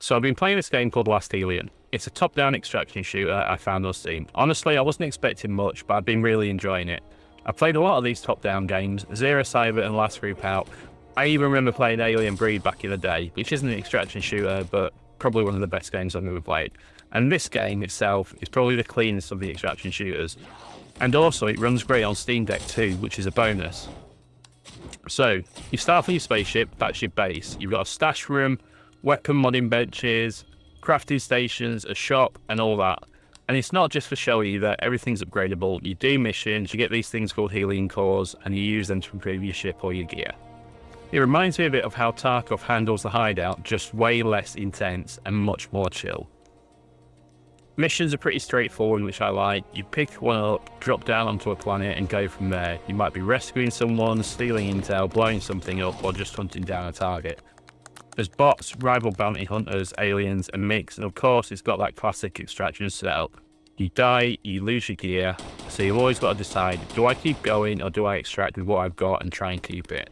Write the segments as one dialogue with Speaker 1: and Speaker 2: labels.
Speaker 1: So I've been playing this game called Last Helion. It's a top-down extraction shooter I found on Steam. Honestly, I wasn't expecting much, but I've been really enjoying it. I've played a lot of these top-down games, Zero Sievert and Last Helion. I even remember playing Alien Breed back in the day, which isn't an extraction shooter, but probably one of the best games I've ever played. And this game itself is probably the cleanest of the extraction shooters. And also, it runs great on Steam Deck too, which is a bonus. So, you start from your spaceship, that's your base. You've got a stash room, weapon modding benches, crafting stations, a shop, and all that. And it's not just for show either, everything's upgradable. You do missions, you get these things called healing cores, and you use them to improve your ship or your gear. It reminds me a bit of how Tarkov handles the hideout, just way less intense and much more chill. Missions are pretty straightforward, which I like. You pick one up, drop down onto a planet, and go from there. You might be rescuing someone, stealing intel, blowing something up, or just hunting down a target. There's bots, rival bounty hunters, aliens, and mix, and of course it's got that classic extraction setup. You die, you lose your gear, so you've always got to decide, do I keep going or do I extract with what I've got and try and keep it?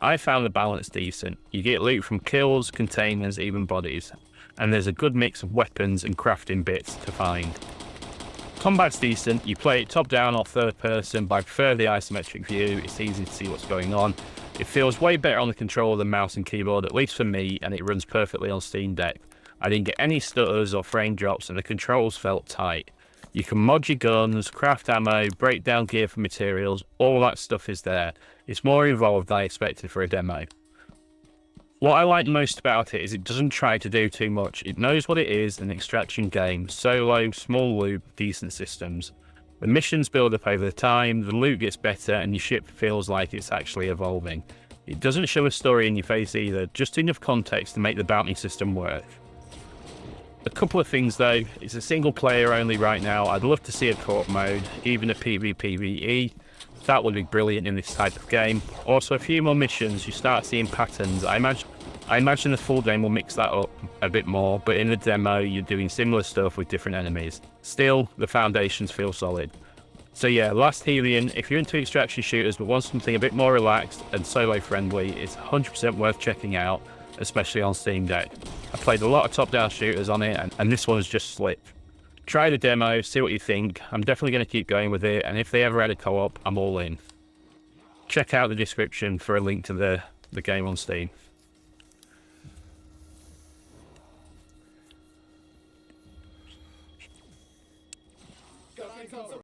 Speaker 1: I found the balance decent. You get loot from kills, containers, even bodies, and there's a good mix of weapons and crafting bits to find. Combat's decent, you play it top down or third person, but I prefer the isometric view, it's easy to see what's going on. It feels way better on the controller than mouse and keyboard, at least for me, and it runs perfectly on Steam Deck. I didn't get any stutters or frame drops, and the controls felt tight. You can mod your guns, craft ammo, break down gear for materials, all that stuff is there. It's more involved than I expected for a demo. What I like most about it is it doesn't try to do too much. It knows what it is, an extraction game, solo, small loot, decent systems. The missions build up over time, the loot gets better, and your ship feels like it's actually evolving. It doesn't show a story in your face either, just enough context to make the bounty system work. A couple of things though, it's a single player only right now. I'd love to see a co-op mode, even a PvPvE. That would be brilliant in this type of game. Also a few more missions, you start seeing patterns. I imagine the full game will mix that up a bit more, but in the demo you're doing similar stuff with different enemies. Still, the foundations feel solid. So yeah, Last Helion, if you're into extraction shooters but want something a bit more relaxed and solo friendly, it's 100% worth checking out, especially on Steam Deck. I played a lot of top-down shooters on it, and this one's just slipped. Try the demo, see what you think. I'm definitely going to keep going with it, and if they ever add a co-op, I'm all in. Check out the description for a link to the game on Steam.